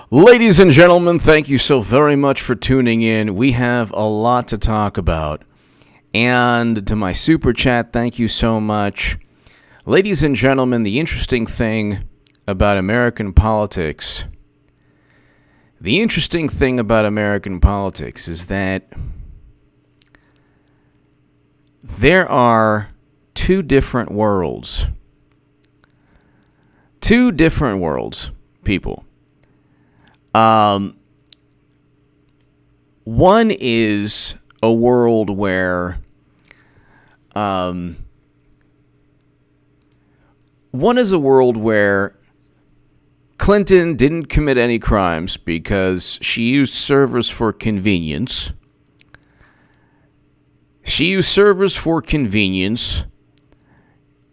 Ladies and gentlemen, thank you so very much for tuning in. We have a lot to talk about. And to my super chat, thank you so much. Ladies and gentlemen, the interesting thing about American politics is that there are two different worlds. Two different worlds, people. One is a world where Clinton didn't commit any crimes because she used servers for convenience.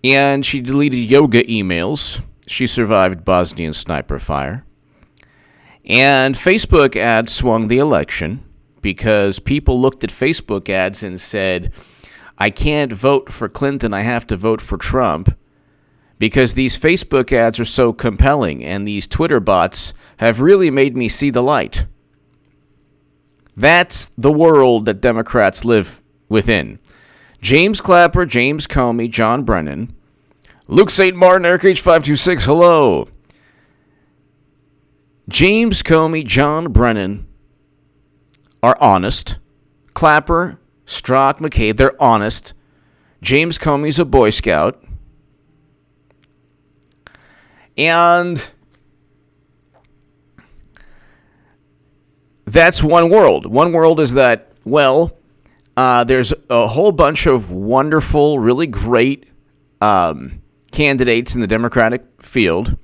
And she deleted yoga emails. She survived Bosnian sniper fire. And Facebook ads swung the election because people looked at Facebook ads and said, I can't vote for Clinton, I have to vote for Trump, because these Facebook ads are so compelling and these Twitter bots have really made me see the light. That's the world that Democrats live within. James Clapper, James Comey, John Brennan, Luke St. Martin, Eric H526, hello. James Comey, John Brennan are honest. Clapper, Strzok, McCabe, they're honest. James Comey's a Boy Scout. And that's one world. One world is that, there's a whole bunch of wonderful, really great candidates in the Democratic field.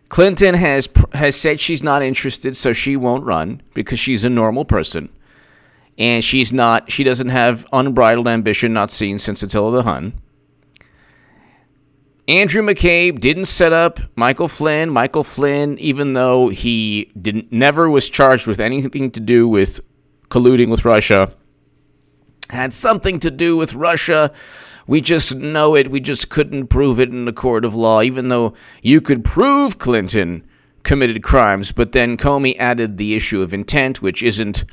Clinton has said she's not interested, so she won't run because she's a normal person. And she doesn't have unbridled ambition not seen since Attila the Hun. Andrew McCabe didn't set up Michael Flynn. Michael Flynn, even though he never was charged with anything to do with colluding with Russia, had something to do with Russia. We just know it. We just couldn't prove it in the court of law, even though you could prove Clinton committed crimes. But then Comey added the issue of intent, which isn't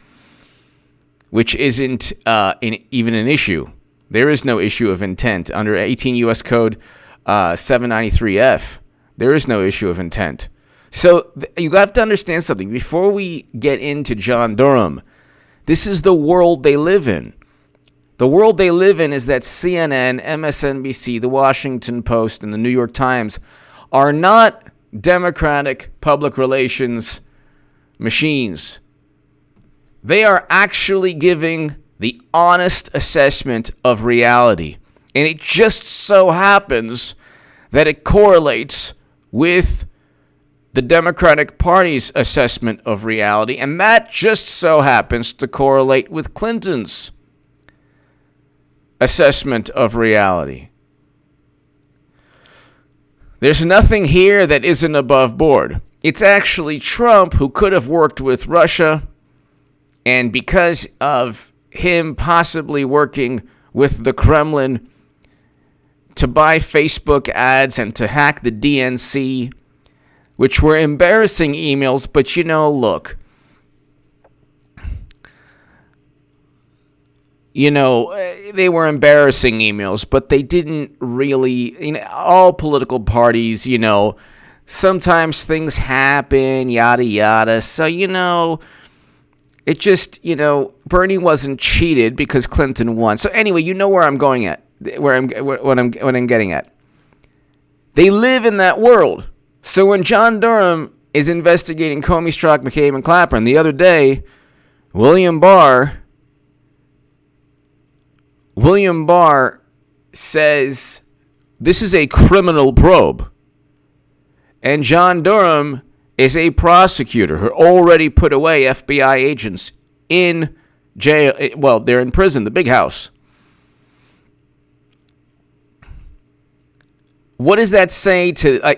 even an issue. There is no issue of intent under 18 U.S. Code 793F. There is no issue of intent. So you have to understand something before we get into John Durham. This is the world they live in. The world they live in is that CNN, MSNBC, The Washington Post, and The New York Times are not Democratic public relations machines. They are actually giving the honest assessment of reality. And it just so happens that it correlates with the Democratic Party's assessment of reality. And that just so happens to correlate with Clinton's assessment of reality. There's nothing here that isn't above board. It's actually Trump who could have worked with Russia, and because of him possibly working with the Kremlin to buy Facebook ads and to hack the DNC, which were embarrassing emails, but look, they were embarrassing emails, but they didn't really, all political parties, sometimes things happen, yada, yada. So, it just, Bernie wasn't cheated because Clinton won. So anyway, you know where I'm going at, what I'm getting at. They live in that world. So when John Durham is investigating Comey, Strzok, McCabe, and Clapper, and the other day, William Barr says this is a criminal probe. And John Durham is a prosecutor who already put away FBI agents in jail. Well, they're in prison, the big house. What does that say to,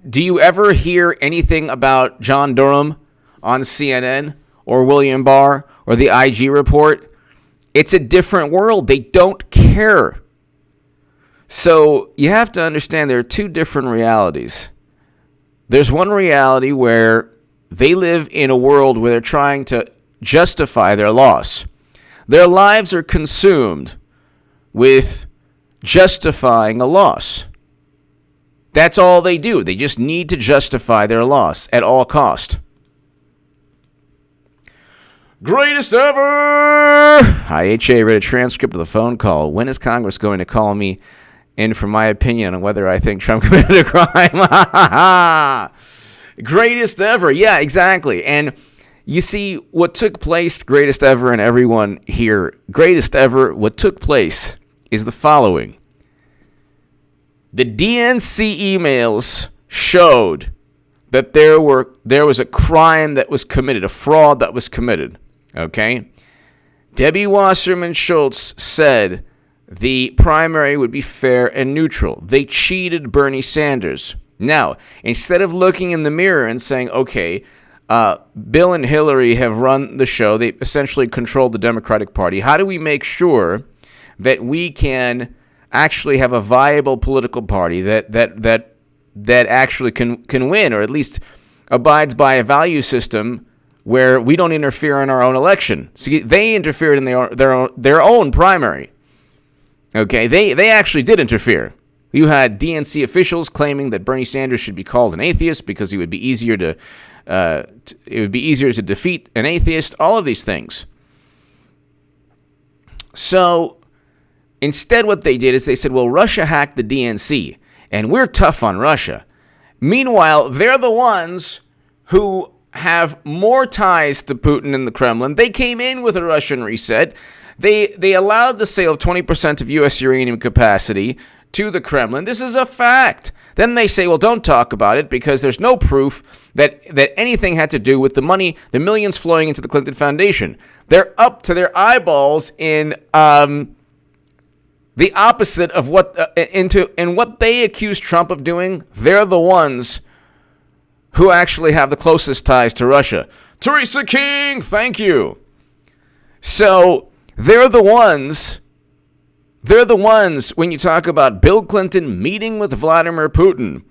do you ever hear anything about John Durham on CNN or William Barr or the IG report? It's a different world. They don't care. So you have to understand there are two different realities. There's one reality where they live in a world where they're trying to justify their loss. Their lives are consumed with justifying a loss. That's all they do. They just need to justify their loss at all cost. Greatest ever! IHA read a transcript of the phone call. When is Congress going to call me in for my opinion on whether I think Trump committed a crime? Greatest ever. Yeah, exactly. And you see what took place, greatest ever, and everyone here, greatest ever, what took place is the following. The DNC emails showed that there was a crime that was committed, a fraud that was committed. Okay? Debbie Wasserman Schultz said the primary would be fair and neutral. They cheated Bernie Sanders. Now, instead of looking in the mirror and saying, okay, Bill and Hillary have run the show, they essentially controlled the Democratic Party, how do we make sure that we can actually have a viable political party that actually can win, or at least abides by a value system where we don't interfere in our own election? See, they interfered in their own primary. Okay, they actually did interfere. You had DNC officials claiming that Bernie Sanders should be called an atheist because it would be easier to defeat an atheist. All of these things. So instead, what they did is they said, well, Russia hacked the DNC, and we're tough on Russia. Meanwhile, they're the ones who have more ties to Putin and the Kremlin. They came in with a Russian reset. They allowed the sale of 20% of U.S. uranium capacity to the Kremlin. This is a fact. Then they say, well, don't talk about it because there's no proof that anything had to do with the money, the millions flowing into the Clinton Foundation. They're up to their eyeballs in the opposite of what they accuse Trump of doing. They're the ones who actually have the closest ties to Russia. Teresa King, thank you. So they're the ones when you talk about Bill Clinton meeting with Vladimir Putin,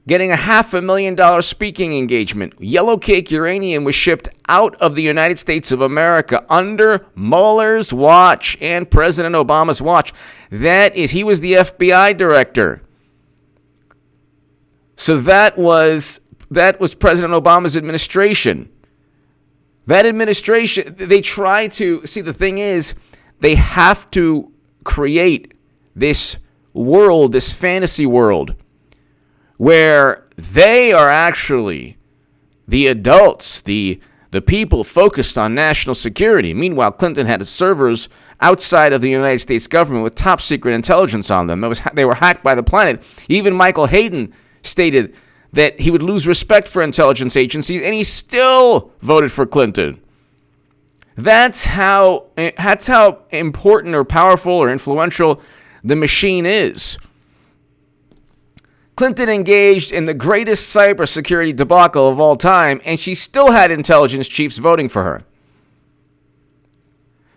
getting a $500,000 speaking engagement. Yellowcake uranium was shipped out of the United States of America under Mueller's watch and President Obama's watch. He was the FBI director. So that was President Obama's administration. That administration, they try to, see, the thing is, they have to create this world, this fantasy world, where they are actually the adults, the people focused on national security. Meanwhile, Clinton had servers outside of the United States government with top secret intelligence on them. They were hacked by the planet. Even Michael Hayden stated that he would lose respect for intelligence agencies, and he still voted for Clinton. That's how important or powerful or influential the machine is. Clinton engaged in the greatest cybersecurity debacle of all time, and she still had intelligence chiefs voting for her.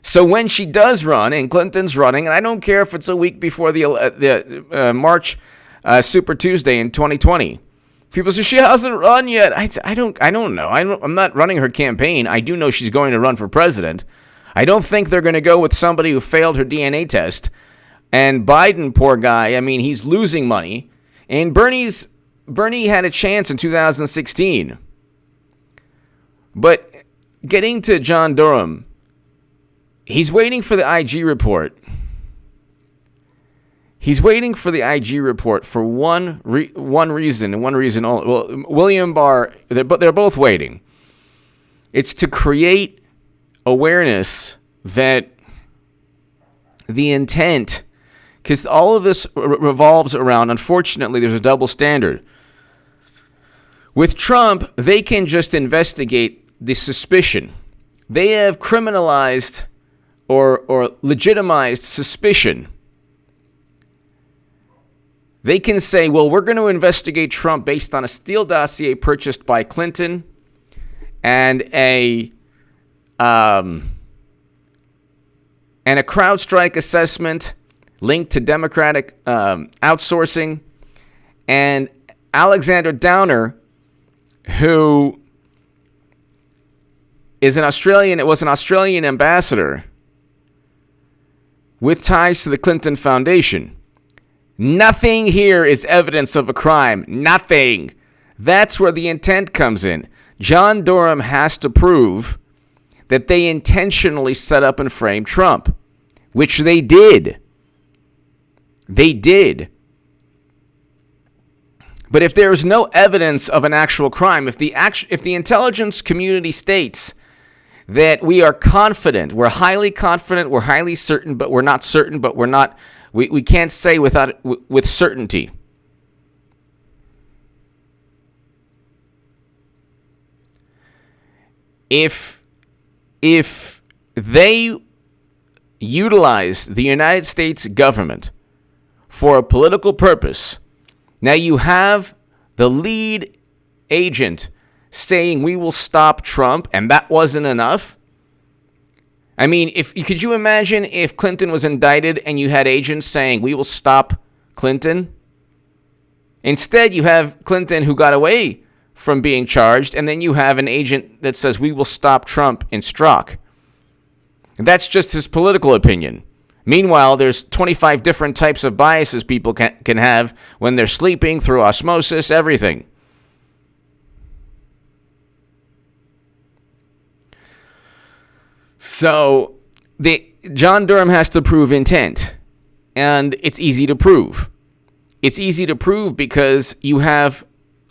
So when she does run, and Clinton's running, and I don't care if it's a week before the March Super Tuesday in 2020, people say she hasn't run yet. I don't know. I'm not running her campaign. I do know she's going to run for president. I don't think they're going to go with somebody who failed her DNA test. And Biden, poor guy, I mean, he's losing money. And Bernie had a chance in 2016. But getting to John Durham, he's waiting for the IG report. He's waiting for the IG report for one reason and one reason only. Well, William Barr, they're both waiting. It's to create awareness that the intent, because all of this revolves around, unfortunately, there's a double standard. With Trump, they can just investigate the suspicion. They have criminalized or legitimized suspicion. They can say, well, we're going to investigate Trump based on a Steele dossier purchased by Clinton and a CrowdStrike assessment linked to Democratic outsourcing. And Alexander Downer, who was an Australian ambassador with ties to the Clinton Foundation. Nothing here is evidence of a crime. Nothing. That's where the intent comes in. John Durham has to prove that they intentionally set up and framed Trump, which they did. They did. But if there is no evidence of an actual crime, if the intelligence community states that we are confident, we're highly certain, but we're not certain, but we're not, we can't say with certainty. If they utilize the United States government for a political purpose, now you have the lead agent saying we will stop Trump, and that wasn't enough. I mean, could you imagine if Clinton was indicted and you had agents saying we will stop Clinton? Instead, you have Clinton who got away from being charged, and then you have an agent that says we will stop Trump in Strzok. That's just his political opinion. Meanwhile, there's 25 different types of biases people can have when they're sleeping, through osmosis, everything. So, John Durham has to prove intent, and it's easy to prove. It's easy to prove because you have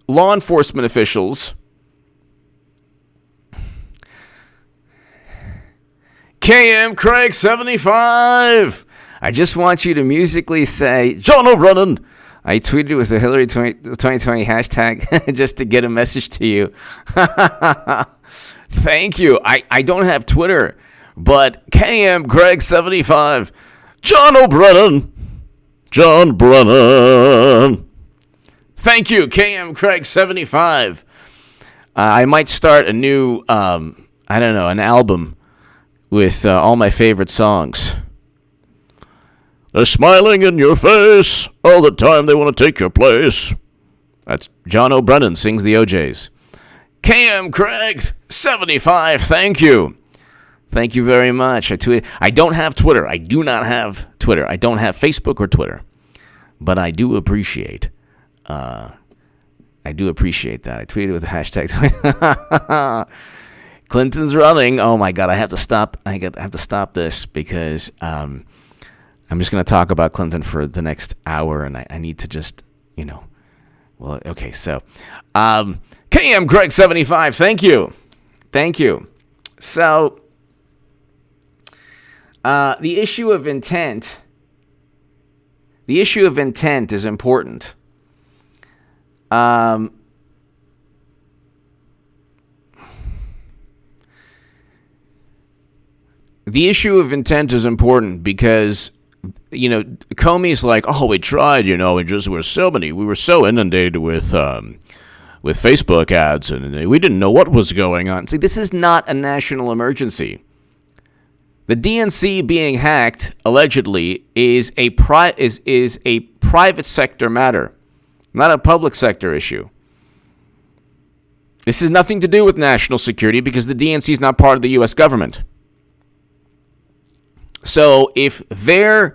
law enforcement officials. KM Craig 75. I just want you to musically say, John O'Brien. I tweeted with the Hillary 2020 hashtag just to get a message to you. Thank you. I don't have Twitter, but KM Craig 75. John O'Brien. John Brennan. Thank you, KM Craig 75. I might start a new, an album with all my favorite songs. They're smiling in your face all the time. They want to take your place. That's John O'Brien sings the OJays. KM Craig 75. Thank you. Thank you very much. I don't have Twitter. I do not have Twitter. I don't have Facebook or Twitter. But I do appreciate that. I tweeted with the hashtag Clinton's running. Oh my God, I have to stop. I have to stop this because I'm just going to talk about Clinton for the next hour, and I need to just, well, okay. So, KM Greg 75. Thank you. So, the issue of intent is important. The issue of intent is important because, Comey's like, oh, we tried, we were so inundated with Facebook ads, and we didn't know what was going on. See, this is not a national emergency. The DNC being hacked, allegedly, is a private sector matter, not a public sector issue. This has nothing to do with national security because the DNC is not part of the U.S. government. So if they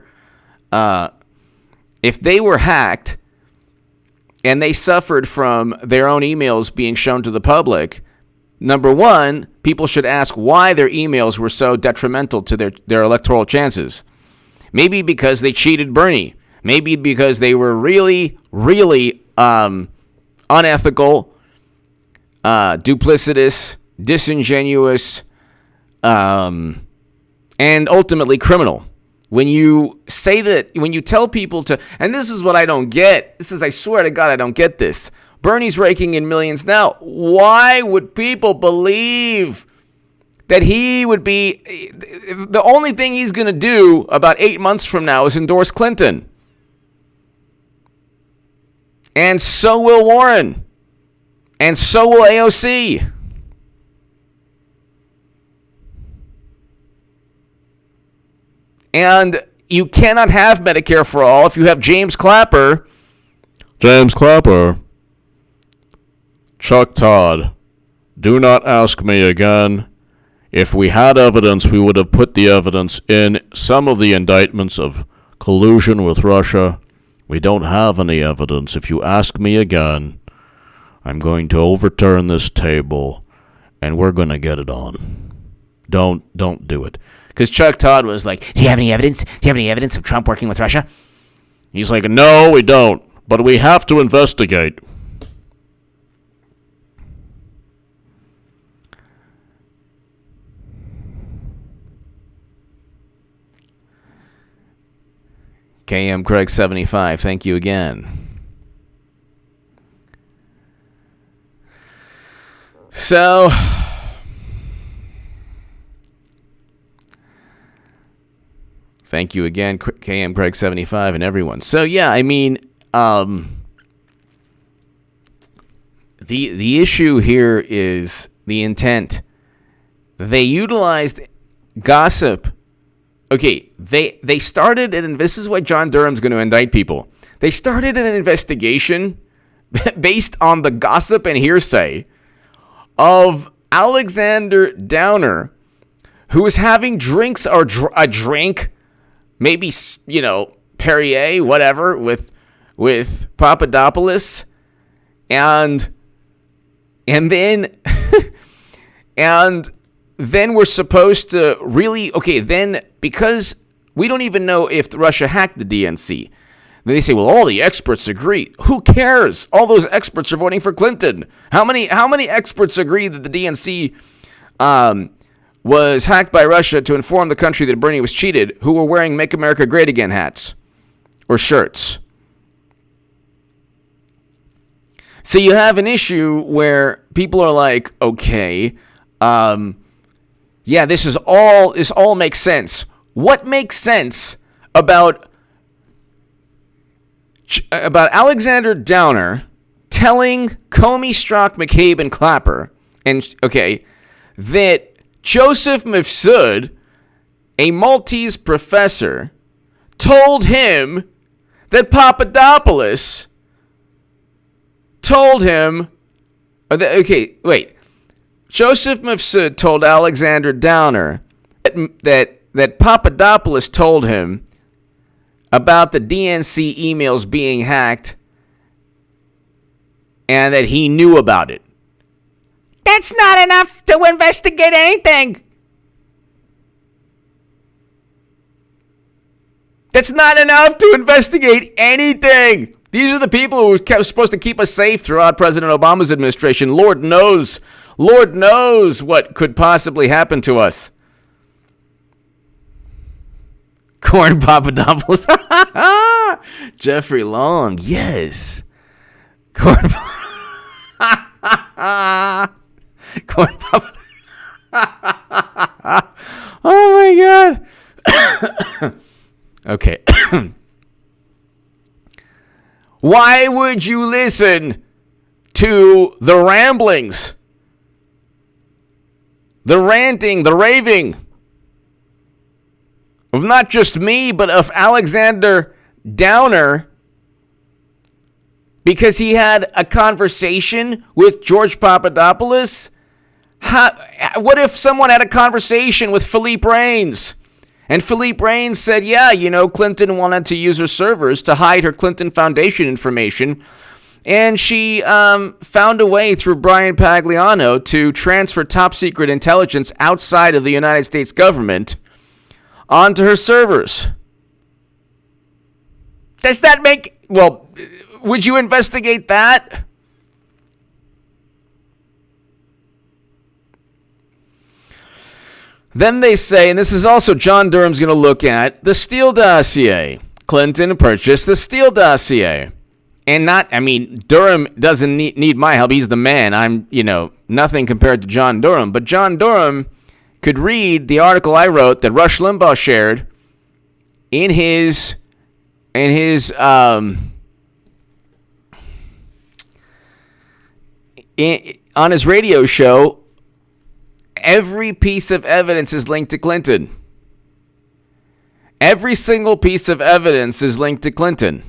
were hacked and they suffered from their own emails being shown to the public, number one, people should ask why their emails were so detrimental to their electoral chances. Maybe because they cheated Bernie. Maybe because they were really, really unethical, duplicitous, disingenuous, and ultimately criminal. When you say that, when you tell people to, and this is what I don't get. I swear to God, I don't get this. Bernie's raking in millions now. Why would people believe that he would be, the only thing he's going to do about 8 months from now is endorse Clinton? And so will Warren. And so will AOC. And you cannot have Medicare for all if you have James Clapper Chuck Todd, do not ask me again. If we had evidence, we would have put the evidence in some of the indictments of collusion with Russia. We don't have any evidence. If you ask me again, I'm going to overturn this table, and we're going to get it on. Don't do it. Because Chuck Todd was like, do you have any evidence? Do you have any evidence of Trump working with Russia? He's like, no, we don't, but we have to investigate. KM Craig 75, thank you again. So, thank you again, KM Craig 75 and everyone. So yeah, I mean, the issue here is the intent. They utilized gossip. Okay, they started, and this is why John Durham's going to indict people. They started an investigation based on the gossip and hearsay of Alexander Downer, who was having drinks or a drink, maybe, Perrier, whatever, with Papadopoulos, and then then we're supposed to really, then because we don't even know if Russia hacked the DNC, then they say, well, all the experts agree. Who cares? All those experts are voting for Clinton. How many experts agree that the DNC was hacked by Russia to inform the country that Bernie was cheated, who were wearing Make America Great Again hats or shirts? So you have an issue where people are like, okay, yeah, this all makes sense. What makes sense about Alexander Downer telling Comey, Strzok, McCabe, and Clapper, that Joseph Masood, a Maltese professor, told him that Papadopoulos told him, Joseph Masood told Alexander Downer that Papadopoulos told him about the DNC emails being hacked and that he knew about it. That's not enough to investigate anything. That's not enough to investigate anything. These are the people who were supposed to keep us safe throughout President Obama's administration. Lord knows what could possibly happen to us. Corn Papadopoulos. Jeffrey Long, yes. Corn Papadopoulos. Oh my God. Okay. Why would you listen to the ramblings, the ranting, the raving of not just me, but of Alexander Downer, because he had a conversation with George Papadopoulos? What if someone had a conversation with Philippe Reines? And Philippe Reines said, Clinton wanted to use her servers to hide her Clinton Foundation information. And she found a way through Brian Pagliano to transfer top secret intelligence outside of the United States government onto her servers. Does that would you investigate that? Then they say, and this is also John Durham's going to look at, the Steele dossier. Clinton purchased the Steele dossier. And Durham doesn't need my help. He's the man. I'm, nothing compared to John Durham. But John Durham could read the article I wrote that Rush Limbaugh shared on his radio show. Every piece of evidence is linked to Clinton. Every single piece of evidence is linked to Clinton.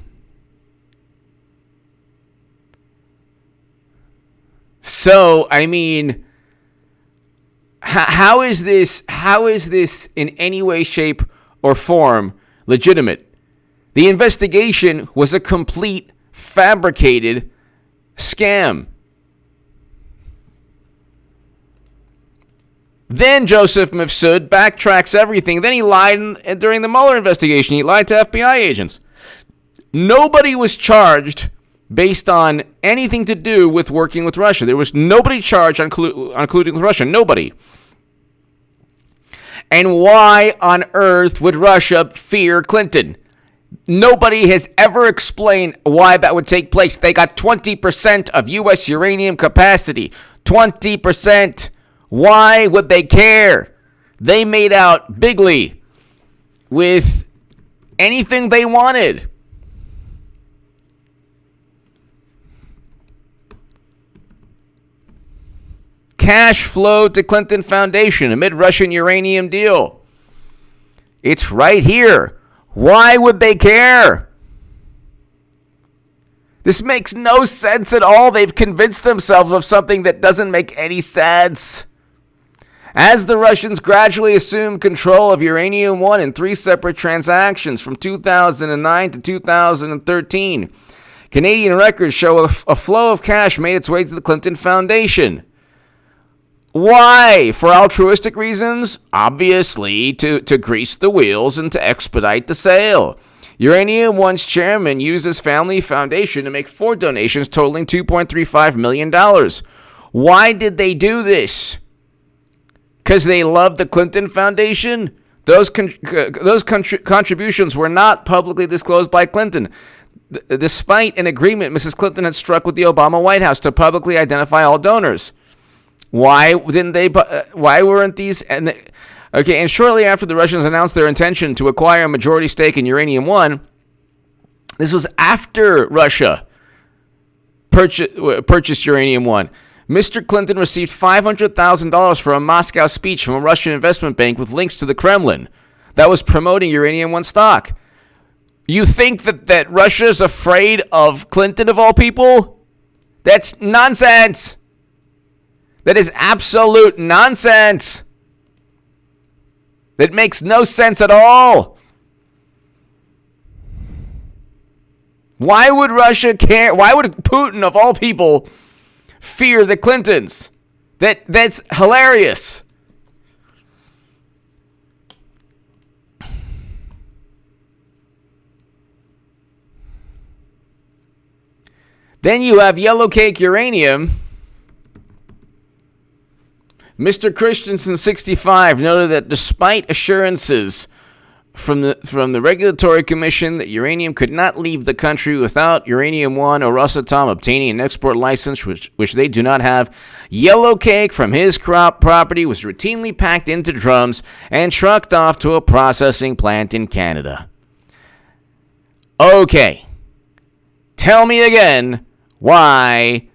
So, I mean, how is this in any way, shape, or form legitimate? The investigation was a complete fabricated scam. Then Joseph Masood backtracks everything. Then he lied during the Mueller investigation. He lied to FBI agents. Nobody was charged based on anything to do with working with Russia. There was nobody charged on colluding with Russia. Nobody. And why on earth would Russia fear Clinton? Nobody has ever explained why that would take place. They got 20% of U.S. uranium capacity. 20%. Why would they care? They made out bigly with anything they wanted. Cash flow to Clinton Foundation amid Russian uranium deal. It's right here. Why would they care? This makes no sense at all. They've convinced themselves of something that doesn't make any sense. As the Russians gradually assumed control of Uranium One in 3 separate transactions from 2009 to 2013, Canadian records show a flow of cash made its way to the Clinton Foundation. Why? For altruistic reasons? Obviously, to grease the wheels and to expedite the sale. Uranium One's chairman used his family foundation to make 4 donations totaling $2.35 million. Why did they do this? Because they love the Clinton Foundation? Those contributions were not publicly disclosed by Clinton, despite an agreement Mrs. Clinton had struck with the Obama White House to publicly identify all donors. Why didn't they? Why weren't these? And shortly after the Russians announced their intention to acquire a majority stake in Uranium One, this was after Russia purchased Uranium One. Mr. Clinton received $500,000 for a Moscow speech from a Russian investment bank with links to the Kremlin that was promoting Uranium One stock. You think that Russia's afraid of Clinton of all people? That's nonsense. That is absolute nonsense. That makes no sense at all. Why would Russia care? Why would Putin of all people fear the Clintons? That's hilarious. Then you have Yellowcake uranium. Mr. Christensen, 65, noted that despite assurances from the Regulatory Commission that uranium could not leave the country without Uranium One or Rosatom obtaining an export license, which they do not have, Yellowcake from his property was routinely packed into drums and trucked off to a processing plant in Canada. Okay. Tell me again why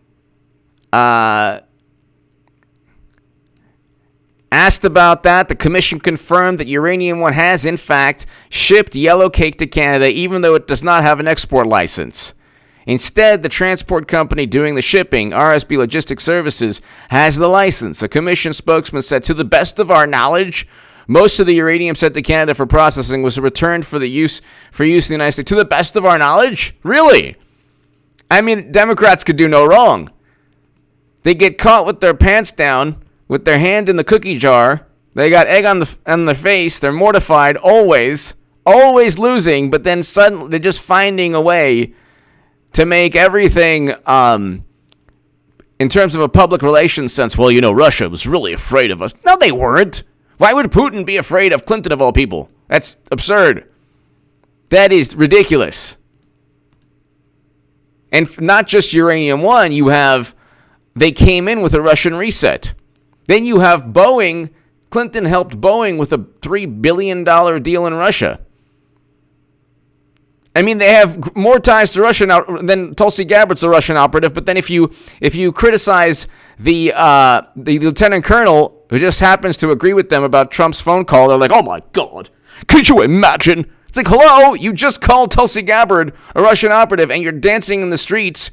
asked about that, the commission confirmed that Uranium One has, in fact, shipped Yellowcake to Canada, even though it does not have an export license. Instead, the transport company doing the shipping, RSB Logistics Services, has the license. A commission spokesman said, to the best of our knowledge, most of the uranium sent to Canada for processing was returned for use in the United States. To the best of our knowledge? Really? I mean, Democrats could do no wrong. They get caught with their pants down, with their hand in the cookie jar. They got egg on their face. They're mortified, always losing, but then suddenly they're just finding a way to make everything, in terms of a public relations sense, well, Russia was really afraid of us. No, they weren't. Why would Putin be afraid of Clinton of all people? That's absurd. That is ridiculous. And not just Uranium One, they came in with a Russian reset. Then you have Boeing. Clinton helped Boeing with a $3 billion deal in Russia. I mean, they have more ties to Russia now than Tulsi Gabbard's a Russian operative. But then if you criticize the lieutenant colonel who just happens to agree with them about Trump's phone call, they're like, oh my God, could you imagine? It's like, hello, you just called Tulsi Gabbard a Russian operative and you're dancing in the streets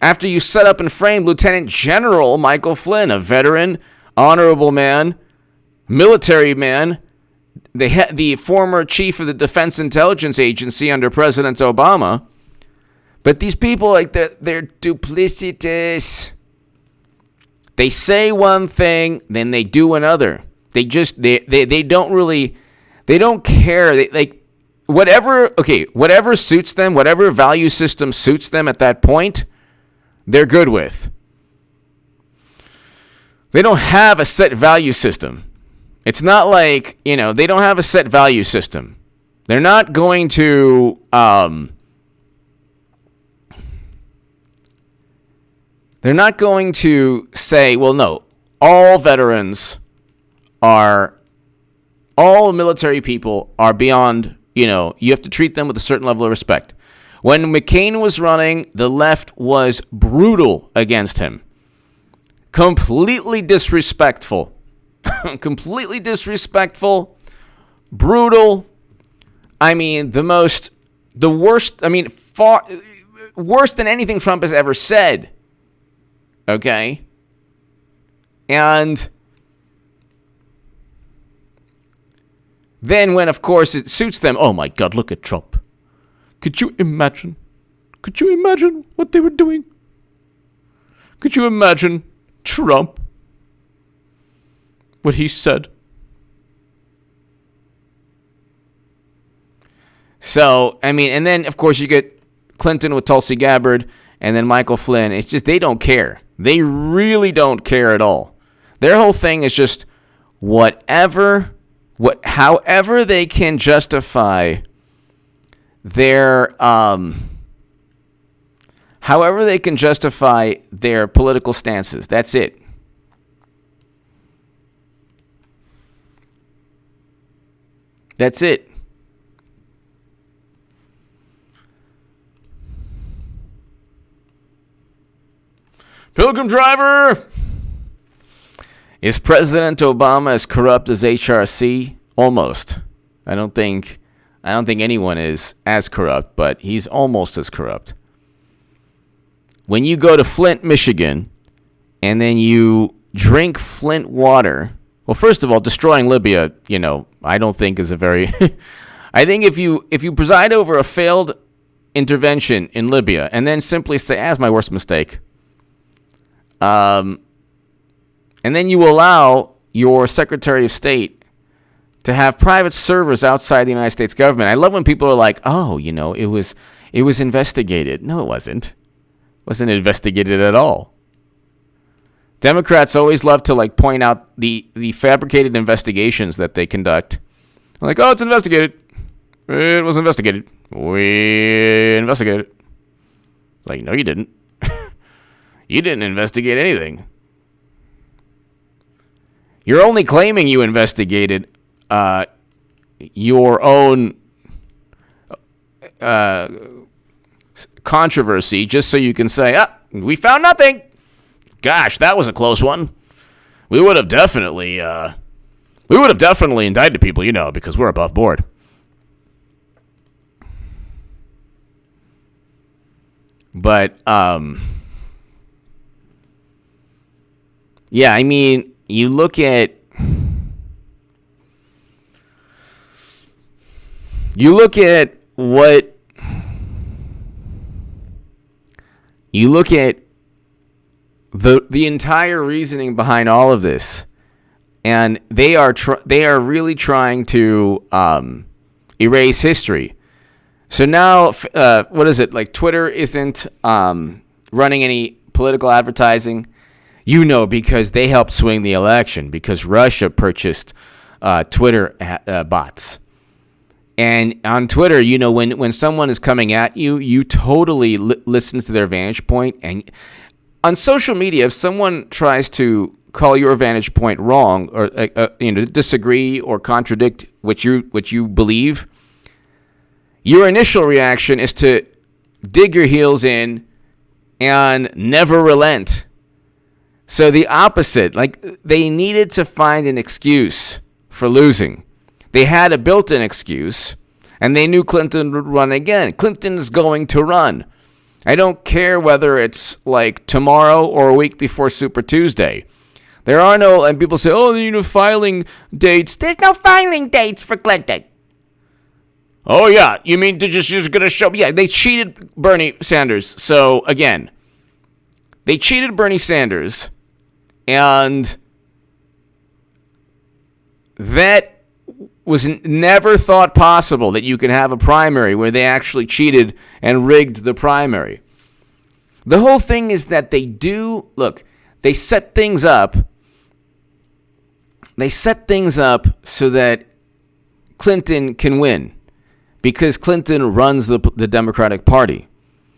After you set up and frame Lieutenant General Michael Flynn, a veteran, honorable man, military man, the former chief of the Defense Intelligence Agency under President Obama. But these people, like, they're duplicitous. They say one thing, then they do another. They don't care. Whatever suits them, whatever value system suits them at that point, they're good with. They don't have a set value system. It's not like, they don't have a set value system. They're not going to, say, well, no, all military people are beyond, you have to treat them with a certain level of respect. When McCain was running, the left was brutal against him. Completely disrespectful. Completely disrespectful. Brutal. I mean, the worst, far worse than anything Trump has ever said. Okay? And then when, of course, it suits them, oh my God, look at Trump. Could you imagine? Could you imagine what they were doing? Could you imagine Trump? What he said? So, and then, of course, you get Clinton with Tulsi Gabbard and then Michael Flynn. It's just, they don't care. They really don't care at all. Their whole thing is just however they can justify their political stances. That's it. That's it. Pilgrim Driver! Is President Obama as corrupt as HRC? Almost. I don't think anyone is as corrupt, but he's almost as corrupt. When you go to Flint, Michigan, and then you drink Flint water, well, first of all, destroying Libya, I don't think is a very... I think if you preside over a failed intervention in Libya and then simply say, that's my worst mistake, and then you allow your Secretary of State to have private servers outside the United States government. I love when people are like, oh, it was investigated. No, it wasn't. It wasn't investigated at all. Democrats always love to point out the fabricated investigations that they conduct. Like, oh, it's investigated. It was investigated. We investigated it. Like, no, you didn't. You didn't investigate anything. You're only claiming you investigated your own controversy just so you can say, we found nothing. Gosh, that was a close one. We would have definitely indicted people, because we're above board. But, yeah, you look at the entire reasoning behind all of this, and they are really trying to erase history. So now, what is it? Like, Twitter isn't running any political advertising, because they helped swing the election, because Russia purchased Twitter bots. And on Twitter, when someone is coming at you, you totally listen to their vantage point. And on social media, if someone tries to call your vantage point wrong, or disagree or contradict what you believe, your initial reaction is to dig your heels in and never relent. So the opposite, they needed to find an excuse for losing. They had a built-in excuse, and they knew Clinton would run again. Clinton is going to run. I don't care whether it's like tomorrow or a week before Super Tuesday. There are no, and people say, oh, you know, filing dates. There's no filing dates for Clinton. Oh, yeah. You mean they're just going to show? Yeah, they cheated Bernie Sanders. So, again, they cheated Bernie Sanders, and that was never thought possible that you could have a primary where they actually cheated and rigged the primary. The whole thing is that they set things up. They set things up so that Clinton can win because Clinton runs the Democratic Party.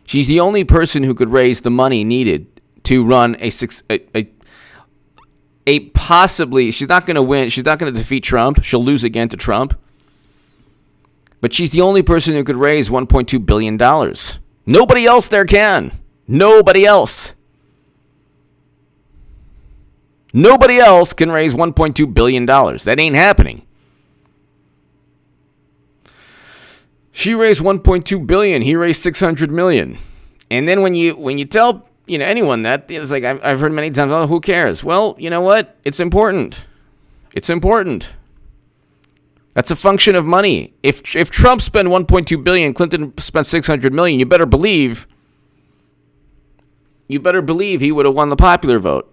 She's the only person who could raise the money needed to run a possibly, she's not going to win. She's not going to defeat Trump. She'll lose again to Trump. But she's the only person who could raise $1.2 billion. Nobody else there can. Nobody else. Nobody else can raise $1.2 billion. That ain't happening. She raised $1.2 billion. He raised $600 million. And then when you tell anyone that, it's like I've heard many times, oh, who cares? Well, you know what? It's important. It's important. That's a function of money. If Trump spent $1.2 billion, Clinton spent $600 million, you better believe he would have won the popular vote.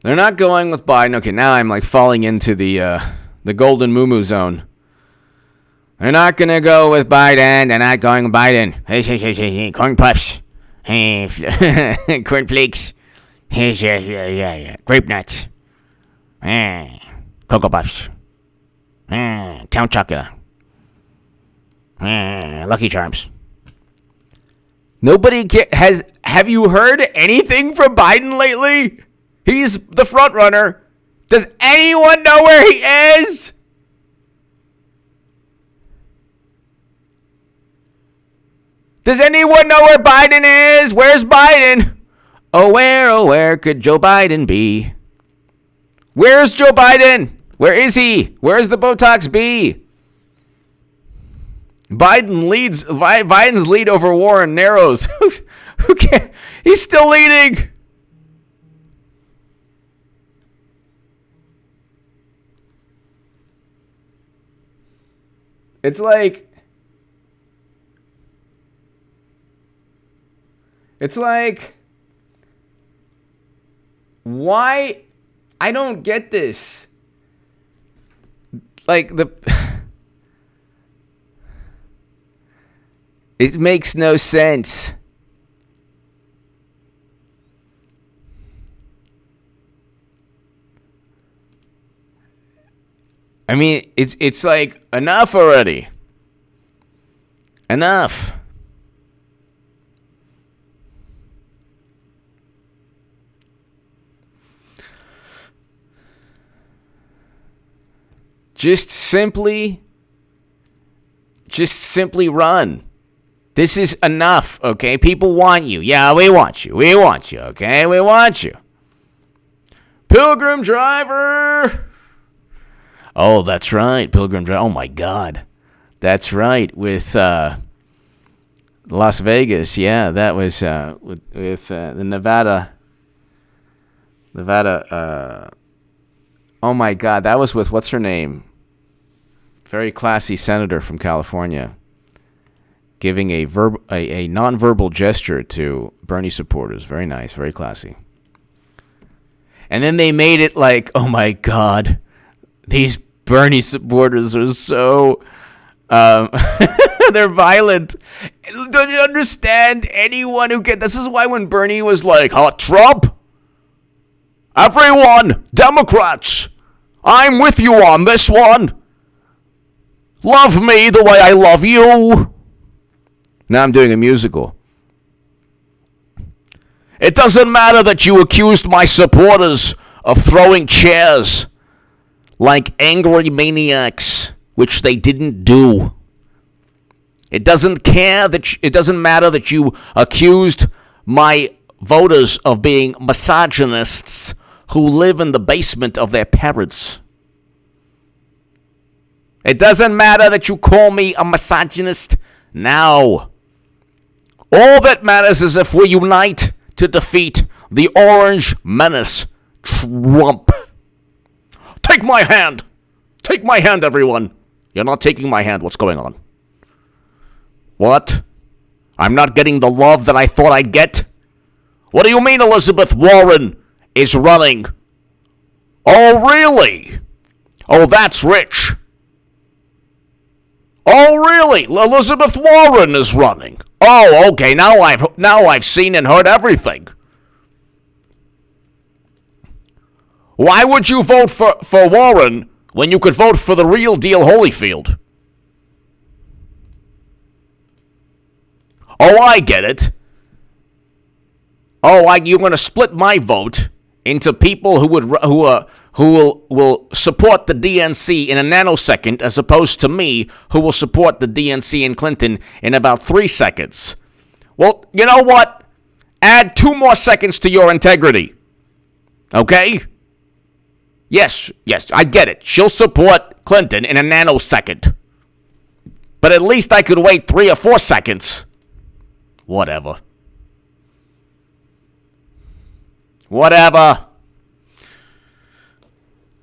They're not going with Biden. Okay, now I'm like falling into the golden moo zone. They're not going to go with Biden. They're not going with Biden. Hey, corn puffs. Hey, corn flakes. Hey, grape nuts. Cocoa puffs. Count Chocula. Lucky Charms. Nobody has. Have you heard anything from Biden lately? He's the front runner. Does anyone know where he is? Does anyone know where Biden is? Where's Biden? Oh, where could Joe Biden be? Where's Joe Biden? Where is he? Where's the Botox bee? Biden's lead over Warren narrows. Who cares? He's still leading. It's like, why? I don't get this. It makes no sense. I mean, it's like, enough already. Enough. Just simply run. This is enough, okay? People want you. Yeah, we want you. We want you, okay? We want you. Pilgrim Driver. Oh, that's right. Pilgrim Driver. Oh, my God. That's right. With Las Vegas. Yeah, that was with the Nevada. Oh, my God. That was with, what's her name? Very classy senator from California. Giving a nonverbal gesture to Bernie supporters. Very nice. Very classy. And then they made it like, oh, my God. These Bernie supporters are so, they're violent. Don't you understand anyone who this is why when Bernie was like, Trump, everyone, Democrats, I'm with you on this one. Love me the way I love you. Now I'm doing a musical. It doesn't matter that you accused my supporters of throwing chairs like angry maniacs, which they didn't do. It doesn't matter that you accused my voters of being misogynists who live in the basement of their parents. It doesn't matter that you call me a misogynist now. All that matters is if we unite to defeat the orange menace, Trump. Take my hand. Take my hand, everyone. You're not taking my hand. What's going on? What? I'm not getting the love that I thought I'd get? What do you mean Elizabeth Warren is running? Oh, really? Oh, that's rich. Oh, really? Elizabeth Warren is running. Oh, okay. Now I've seen and heard everything. Why would you vote for Warren when you could vote for the real deal Holyfield? Oh, I get it. Oh, you're going to split my vote into people who will support the DNC in a nanosecond, as opposed to me, who will support the DNC and Clinton in about 3 seconds. Well, you know what? Add 2 more seconds to your integrity. Okay? Yes, I get it. She'll support Clinton in a nanosecond. But at least I could wait 3 or 4 seconds. Whatever.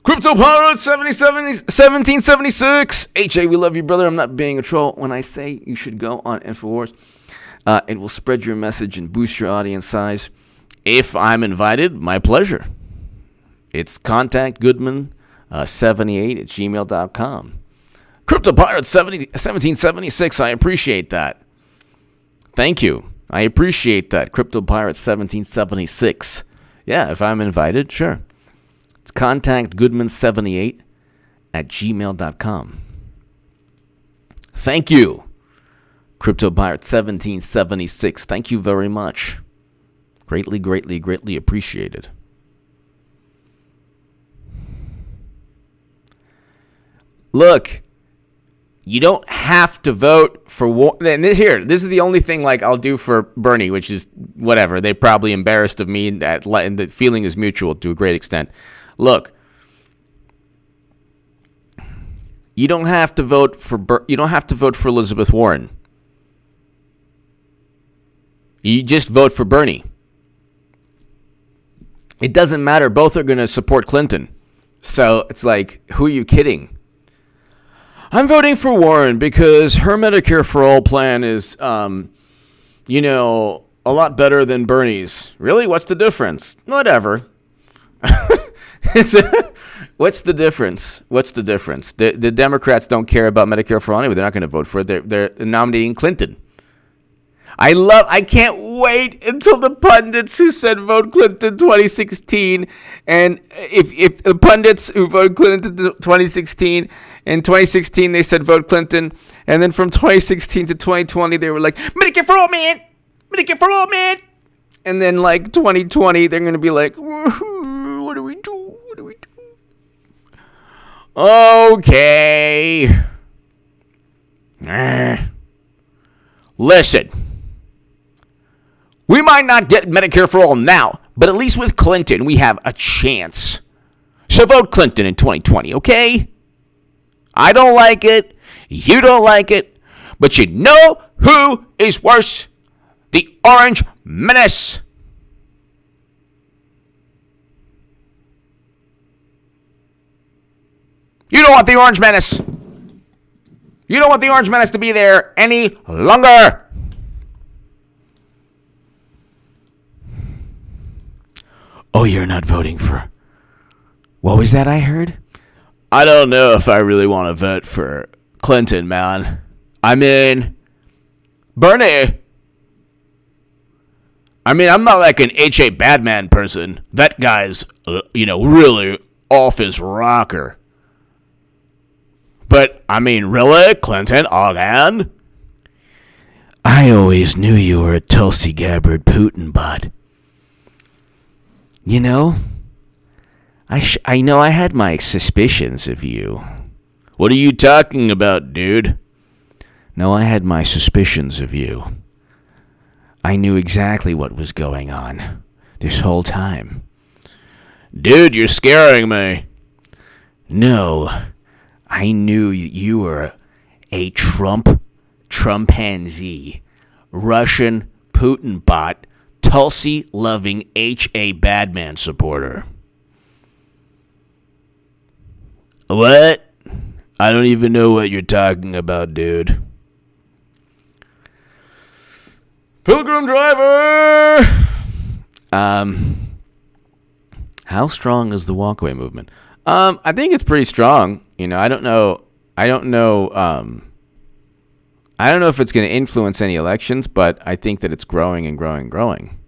Crypto Pirate 1776. HA, we love you, brother. I'm not being a troll when I say you should go on InfoWars. It will spread your message and boost your audience size. If I'm invited, my pleasure. It's contactgoodman78@gmail.com. Crypto Pirate 1776. I appreciate that. Thank you. I appreciate that. Crypto Pirate 1776. Yeah, if I'm invited, sure. It's contactgoodman78@gmail.com. Thank you, Crypto Pirate 1776. Thank you very much. Greatly, greatly, greatly appreciated. Look, you don't have to vote for war. And here, this is the only thing like I'll do for Bernie, which is whatever. They're probably embarrassed of me, and the feeling is mutual to a great extent. Look, you don't have to vote for Elizabeth Warren. You just vote for Bernie. It doesn't matter. Both are going to support Clinton. So it's like, who are you kidding? I'm voting for Warren because her Medicare for All plan is, a lot better than Bernie's. Really? What's the difference? Whatever. What's the difference? The Democrats don't care about Medicare for All anyway. They're not going to vote for it. They're nominating Clinton. I can't wait until the pundits who said vote Clinton 2016, and if the pundits who voted Clinton 2016, in 2016 they said vote Clinton, and then from 2016 to 2020 they were like, Medicare for all, man! Medicare for all, man! And then like 2020 they're going to be like, what do we do? Okay. Listen. We might not get Medicare for all now, but at least with Clinton, we have a chance. So vote Clinton in 2020, okay? I don't like it. You don't like it. But you know who is worse? The Orange Menace. You don't want the Orange Menace. You don't want the Orange Menace to be there any longer. Oh, you're not voting for... What was that I heard? I don't know if I really want to vote for Clinton, man. I mean, Bernie. I mean, I'm not like an H.A. Badman person. That guy's, really off his rocker. But, I mean, really? Clinton? Again? I always knew you were a Tulsi Gabbard Putin bot. You know, I know I had my suspicions of you. What are you talking about, dude? No, I had my suspicions of you. I knew exactly what was going on this whole time. Dude, you're scaring me. No, I knew you were a Trumpanzee, Russian Putin bot, Tulsi-loving H.A. Badman supporter. What? I don't even know what you're talking about, dude. Pilgrim Driver! How strong is the Walkaway movement? I think it's pretty strong. I don't know if it's going to influence any elections, but I think that it's growing and growing and growing.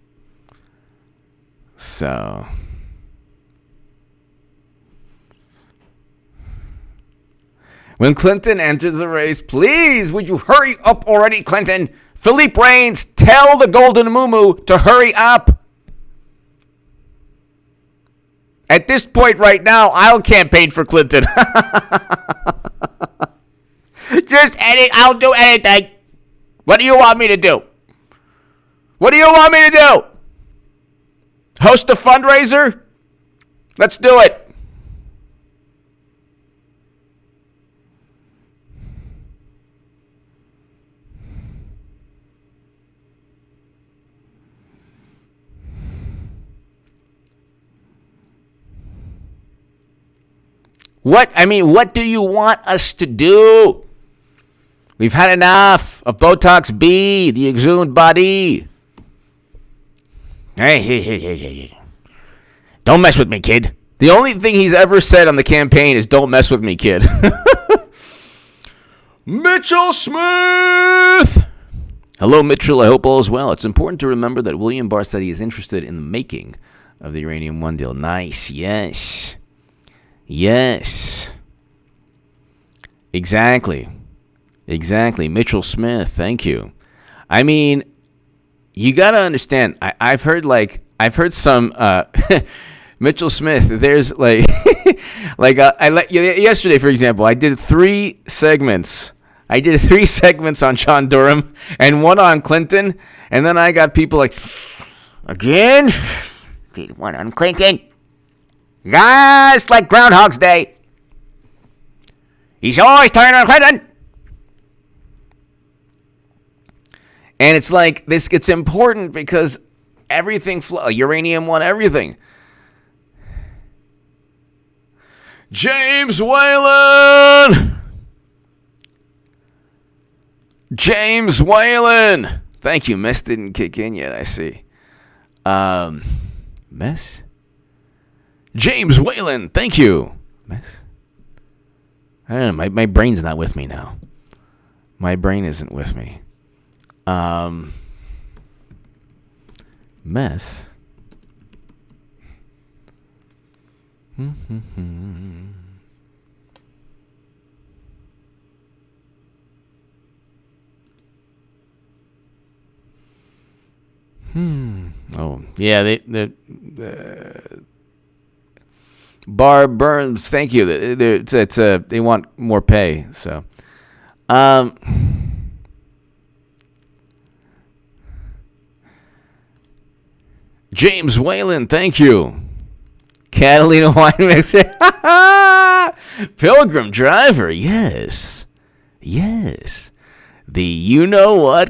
So, when Clinton enters the race, please, would you hurry up already, Clinton? Philippe Reigns, tell the Golden Moo to hurry up. At this point right now, I'll campaign for Clinton. Just edit. I'll do anything. What do you want me to do? What do you want me to do? Host a fundraiser? Let's do it. What do you want us to do? We've had enough of Botox B, the exhumed body. Hey. Don't mess with me, kid. The only thing he's ever said on the campaign is don't mess with me, kid. Mitchell Smith! Hello, Mitchell. I hope all is well. It's important to remember that William Barr said he is interested in the making of the Uranium One deal. Nice. Yes. Exactly. Mitchell Smith, thank you. You got to understand, I've heard some Mitchell Smith, there's yesterday, for example, I did 3 segments. I did 3 segments on John Durham and 1 on Clinton, and then I got people like, again? Did 1 on Clinton. Just like Groundhog's Day. He's always turning on Clinton. And it's like, it's important because everything Uranium One, everything. James Whalen. Thank you. Mess didn't kick in yet, I see. Mess? James Whalen, thank you. Mess? I don't know, my brain's not with me now. My brain isn't with me. Mess? Oh, yeah, the Bar Burns, thank you. They want more pay, so. James Whalen, thank you. Catalina wine mixer. Pilgrim Driver, yes. The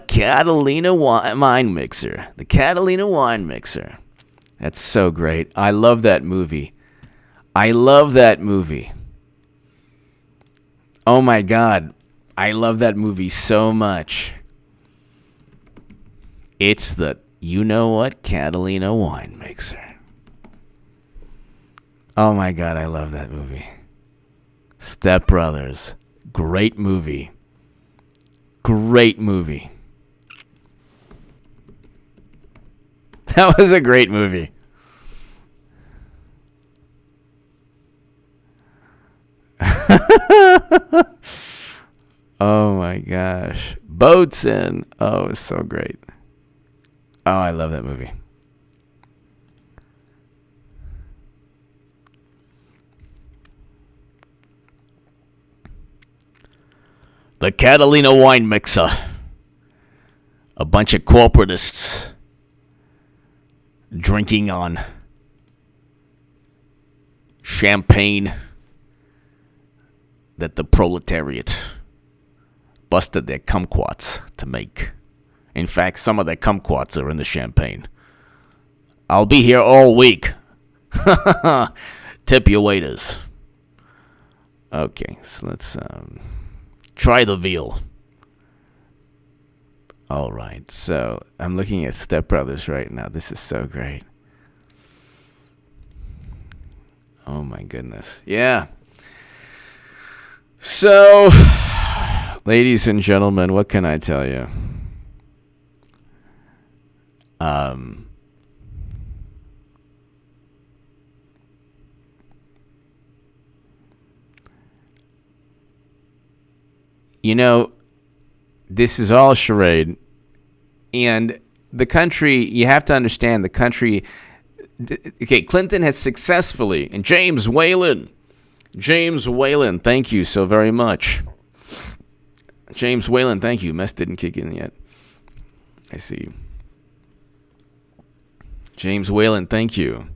Catalina wine mixer. The Catalina wine mixer. That's so great. I love that movie. Oh my God. I love that movie so much. It's the Catalina wine mixer. Oh my God, I love that movie. Step Brothers. Great movie. That was a great movie. Oh my gosh. Boatson. Oh, it's so great. Oh, I love that movie. The Catalina wine mixer. A bunch of corporatists drinking on champagne that the proletariat busted their kumquats to make. In fact, some of their kumquats are in the champagne. I'll be here all week. Tip your waiters. Okay, so let's try the veal. All right, so I'm looking at Step Brothers right now. This is so great. Oh my goodness. Yeah. So, ladies and gentlemen, what can I tell you? You know, this is all charade. And the country, you have to understand the country. Okay, Clinton has successfully, and James Whalen, thank you so very much. James Whalen, thank you. Mess didn't kick in yet. I see. James Whalen, thank you.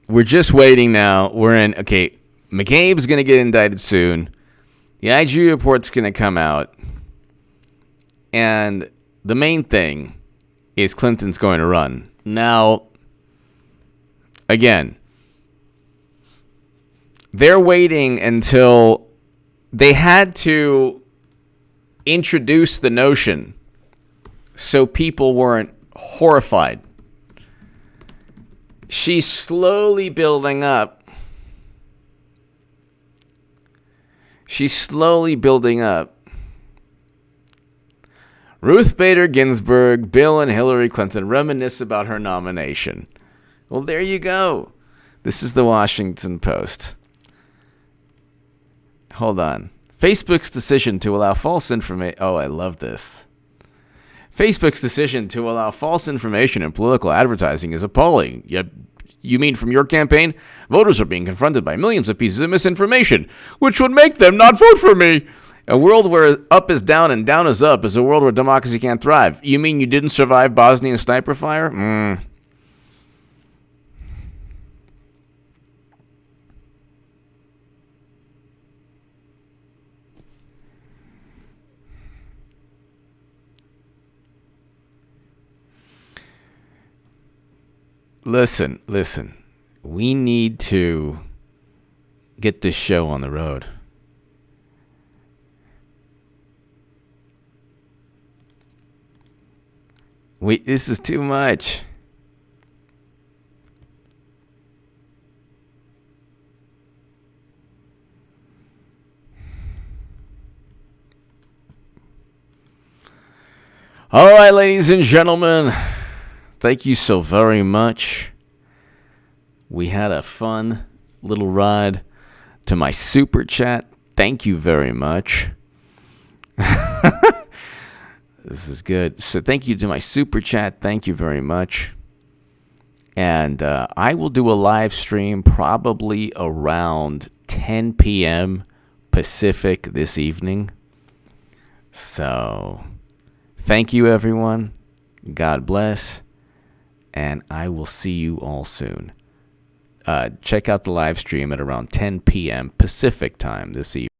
We're just waiting now. Okay, McCabe's going to get indicted soon. The IG report's going to come out. And the main thing is Clinton's going to run. Now, again, they're waiting until they had to introduce the notion so people weren't horrified. She's slowly building up. Ruth Bader Ginsburg, Bill and Hillary Clinton reminisce about her nomination. Well, there you go. This is the Washington Post. Hold on. Facebook's decision to allow false information. Oh, I love this. Facebook's decision to allow false information in political advertising is appalling. You mean from your campaign? Voters are being confronted by millions of pieces of misinformation, which would make them not vote for me. A world where up is down and down is up is a world where democracy can't thrive. You mean you didn't survive Bosnian sniper fire? Listen. We need to get this show on the road. This is too much. All right, ladies and gentlemen. Thank you so very much. We had a fun little ride to my super chat. Thank you very much. This is good. So thank you to my super chat. Thank you very much. And I will do a live stream probably around 10 p.m. Pacific this evening. So thank you, everyone. God bless. And I will see you all soon. Check out the live stream at around 10 p.m. Pacific time this evening.